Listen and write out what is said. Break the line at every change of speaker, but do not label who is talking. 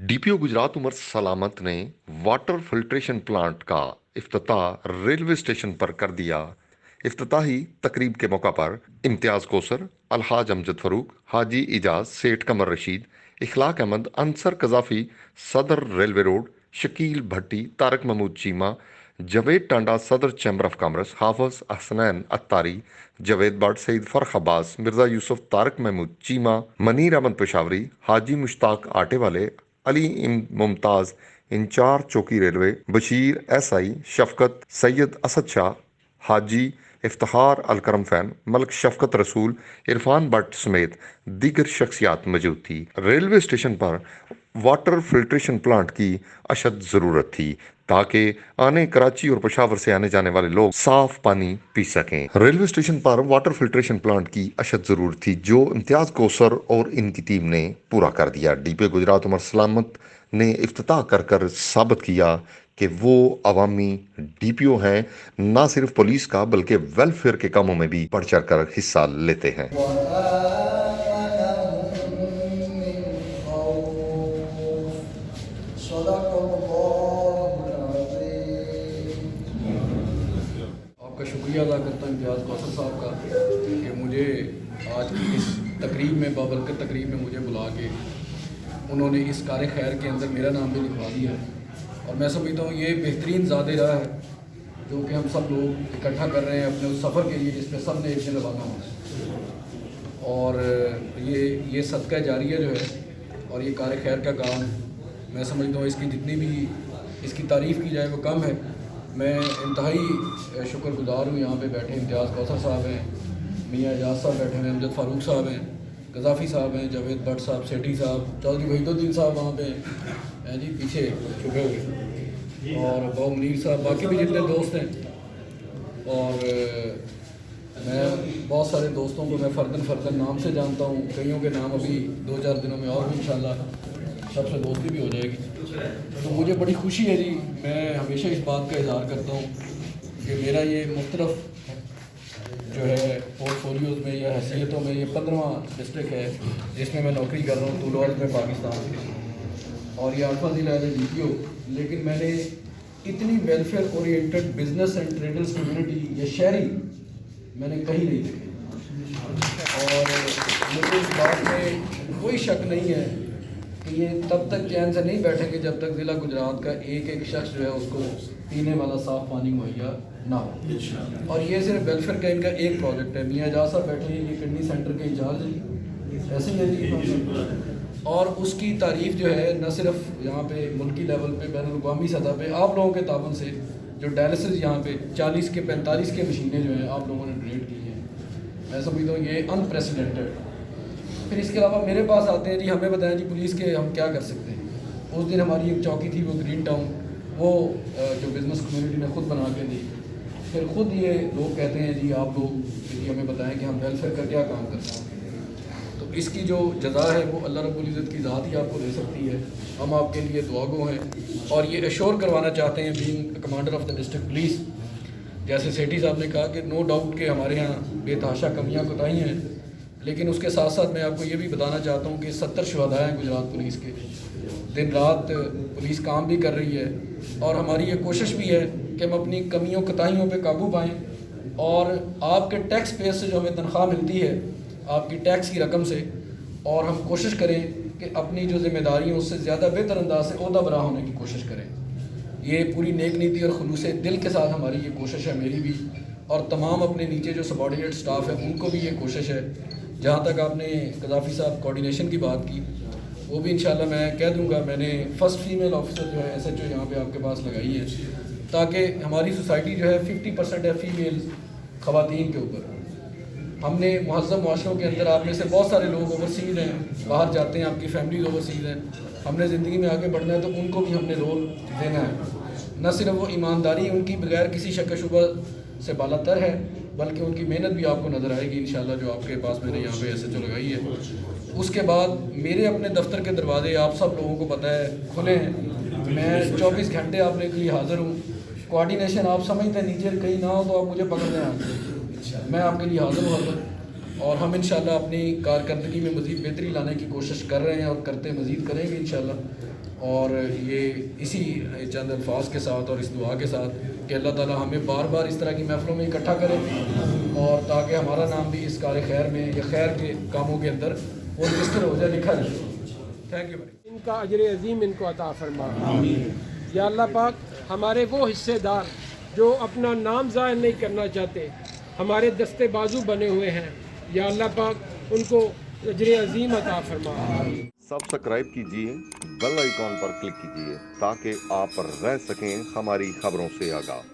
DPO Gujarat Umar सलामत ने water filtration plant का इफ्तिताह रेलवे स्टेशन पर कर दिया। इफ्तिताही तकरीब के मौका पर इम्तियाज कोसर, अलहाज अमजद फरूक, हाजी इजाज, सेठ कमर रशीद, इखलाक अहमद, अंसर कजाफी, सदर रेलवे रोड, शकील भट्टी, तारक महमूद चीमा, जवेद टांडा सदर chamber of commerce, Hafiz Hasnain Attari, Javed Butt, Saeed Farrukh Abbas, Mirza Yousuf, Tariq Mehmood Cheema, Munir Ahmad Peshawari, Haji Mushtaq आटे वाले, अली मुमताज इंचार्ज चौकी railway, Bashir SI, Shafqat, Syed Asad Shah, Haji Iftikhar Alkaram fan, Malik Shafqat Rasool, Irfan Bhatt समेत दीगर शख्सियात मौजूद थी। रेलवे स्टेशन पर वाटर फिल्ट्रेशन प्लांट की अशद ज़रूरत थी ताकि आने कराची और पेशावर से आने जाने वाले लोग साफ पानी पी सकें। रेलवे स्टेशन पर वाटर फिल्ट्रेशन प्लांट की अशद ज़रूरत थी जो इम्तियाज़ कोसर और इनकी टीम ने पूरा कर दिया। डीपीओ गुजरात उमर सलामत ने इफ्तिताह कर कर साबित किया कि वो अवामी डीपीओ हैं, ना सिर्फ पुलिस का बल्कि वेलफेयर के कामों में भी बढ़ चढ़ कर हिस्सा लेते हैं।
आपका शुक्रिया अदा करता हूँ इम्तियाज़ कौसर साहब का कि मुझे आज की इस तकरीब में बाबरकत तकरीब में मुझे बुला के उन्होंने इस कार खैर के अंदर मेरा नाम भी लिखवा दिया और मैं समझता हूँ ये बेहतरीन ज़ादे राह है जो कि हम सब लोग इकट्ठा कर रहे हैं अपने उस सफ़र के लिए जिसमें सब ने एक दिन रवाना होना और ये सदका जारिया जो है और ये कार खैर का काम मैं समझता हूँ इसकी जितनी भी इसकी तारीफ़ की जाए वो कम है। मैं इंतहाई शुक्रगुजार हूँ। यहाँ पे बैठे इम्तियाज़ कौसर साहब हैं, मियाँ एजाज साहब बैठे हैं, अमजद फ़ारूक साहब हैं, गजाफ़ी साहब हैं, जावेद भट्ट साहब, सेठी साहब, चौधरी वहीदुद्दीन साहब वहाँ पे हैं जी पीछे छुपे हुए, और बहु मुनीर साहब, बाकी भी जितने दोस्त हैं। और मैं बहुत सारे दोस्तों को मैं फ़र्दन नाम से जानता हूँ, कईयों के नाम अभी 2-4 दिनों में और भी इंशाल्लाह सबसे दोस्ती भी हो जाएगी। तो मुझे बड़ी खुशी है जी। मैं हमेशा इस बात का इज़हार करता हूँ कि मेरा ये मुख्तलिफ जो है पोर्टफोलियोज़ में या हैसियतों में ये 15वां डिस्ट्रिक्ट है जिसमें मैं नौकरी कर रहा हूँ तुलौल में पाकिस्तान, और ये 8वां ज़िला है डीपीओ। लेकिन मैंने इतनी welfare oriented business and traders community या शहरी मैंने कहीं नहीं देखी, और मुझे इस बात में कोई शक नहीं है कि ये तब तक चैन से नहीं बैठेंगे जब तक ज़िला गुजरात का एक एक शख्स जो है उसको पीने वाला साफ़ पानी मुहैया ना हो। और ये सिर्फ वेलफेयर का इनका एक प्रोजेक्ट है। मियाँ एजाज साहब बैठे हैं, ये किडनी सेंटर के इंचार्ज हैं, ऐसे ही है जी। और उसकी तारीफ़ जो है न सिर्फ यहाँ पे मुल्की लेवल पे बैनुल-अक़वामी सतह पे आप लोगों के ताबन से जो डायलिसिस यहाँ पे 40 के 45 के मशीनें जो हैं आप लोगों ने डोनेट की हैं, मैं समझता हूँ ये अनप्रेसिडेंटेड। फिर इसके अलावा मेरे पास आते हैं जी, हमें बताएं जी पुलिस के हम क्या कर सकते हैं। उस दिन हमारी एक चौकी थी वो ग्रीन टाउन, वो जो बिज़नेस कम्युनिटी ने ख़ुद बना के दी। फिर ख़ुद ये लोग कहते हैं जी आप लोग जी हमें बताएं कि हम वेलफेयर का क्या काम कर सकते हैं। तो इसकी जो जज़ा है वो अल्लाह रब्बुल इज़्ज़त की ज़ात ही आपको दे सकती है। हम आपके लिए दुआगो हैं और ये एश्योर करवाना चाहते हैं being commander of the district police, जैसे सेठी साहब ने कहा कि नो डाउट के हमारे यहाँ बेतहाशा कमियाँ कोताही हैं, लेकिन उसके साथ साथ मैं आपको ये भी बताना चाहता हूँ कि 70 शुहदा हैं गुजरात पुलिस के। दिन रात पुलिस काम भी कर रही है और हमारी ये कोशिश भी है कि हम अपनी कमियों कोताहियों पे काबू पाएँ, और आपके टैक्स पेस से जो हमें तनख्वाह मिलती है आपकी टैक्स की रकम से, और हम कोशिश करें कि अपनी जो जिम्मेदारी है उससे ज़्यादा बेहतर अंदाज से ओहदा बरा होने की कोशिश करें। ये पूरी नेक नीति और खुलूस दिल के साथ हमारी ये कोशिश है, मेरी भी और तमाम अपने नीचे जो सबॉर्डिनेट स्टाफ है उनको भी ये कोशिश है। जहाँ तक आपने गजाफ़ी साहब कोऑर्डिनेशन की बात की, वो भी इंशाल्लाह मैं कह दूँगा। मैंने फ़र्स्ट फीमेल ऑफिसर जो है SHO यहाँ पे आपके पास लगाई है ताकि हमारी सोसाइटी जो है 50% है फीमेल ख़वातीन के ऊपर। हमने मुहज़्ज़म माशरों के अंदर आप में से बहुत सारे लोग ओवरसीज़ हैं, बाहर जाते हैं, आपकी फैमिलीज़ ओवरसीज़ हैं। हमने ज़िंदगी में आगे बढ़ना है तो उनको भी हमने रोल देना है। न सिर्फ वो ईमानदारी उनकी बगैर किसी शक शुबा से बालातर है बल्कि उनकी मेहनत भी आपको नज़र आएगी इंशाल्लाह, जो आपके पास मैंने यहाँ पे SHO लगाई है। उसके बाद मेरे अपने दफ्तर के दरवाजे आप सब लोगों को पता है खुले हैं। मैं 24 घंटे आपने के लिए हाज़िर हूँ। कोऑर्डिनेशन आप समझते हैं नीचे कहीं ना हो तो आप मुझे पकड़ लें, मैं आपके लिए हाज़िर हूँ। اور ہم انشاءاللہ اپنی کارکردگی میں مزید بہتری لانے کی کوشش کر رہے ہیں اور کرتے مزید کریں گے انشاءاللہ۔ اور یہ اسی چند الفاظ کے ساتھ اور اس دعا کے ساتھ کہ اللہ تعالیٰ ہمیں بار بار اس طرح کی محفلوں میں اکٹھا کرے اور تاکہ ہمارا نام بھی اس کار خیر میں یا خیر کے کاموں کے اندر وہ رجسٹر ہو جائے، لکھا جائے۔ تھینک یو ویری
ان کا اجر عظیم ان کو عطا فرما۔ یا اللہ پاک ہمارے وہ حصے دار جو اپنا نام ظاہر نہیں کرنا چاہتے، ہمارے دستے بازو بنے ہوئے ہیں، یا اللہ پاک ان کو اجر عظیم عطا فرما۔
سبسکرائب کیجیے، بیل آئیکن پر کلک کیجیے تاکہ آپ رہ سکیں ہماری خبروں سے آگاہ۔